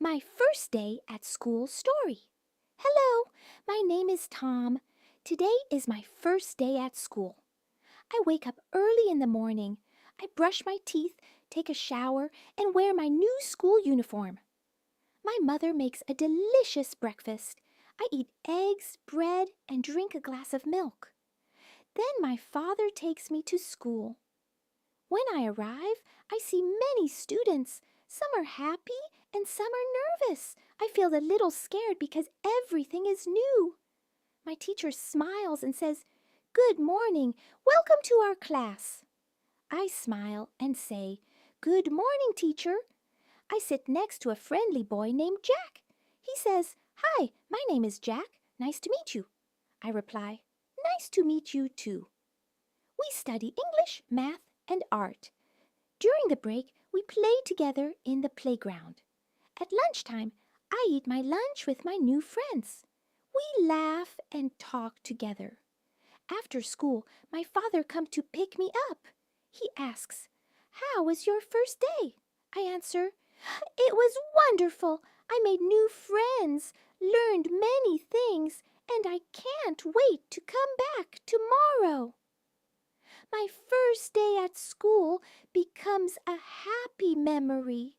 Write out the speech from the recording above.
My first day at school story. Hello, my name is Tom. Today is my first day at school. I wake up early in the morning. I brush my teeth, take a shower, and wear my new school uniform. My mother makes a delicious breakfast. I eat eggs, bread, and drink a glass of milk. Then my father takes me to school. When I arrive, I see many students. Some are happy and some are nervous. I feel a little scared because everything is new. My teacher smiles and says, "Good morning. Welcome to our class." I smile and say, "Good morning, teacher." I sit next to a friendly boy named Jack. He says, "Hi, my name is Jack. Nice to meet you." I reply, "Nice to meet you too." We study English, math, and art. During the break, we play together in the playground. At lunchtime, I eat my lunch with my new friends. We laugh and talk together. After school, my father comes to pick me up. He asks, "How was your first day?" I answer, "It was wonderful. I made new friends, learned many things, and I can't wait to come back tomorrow." My first day at school becomes a happy memory.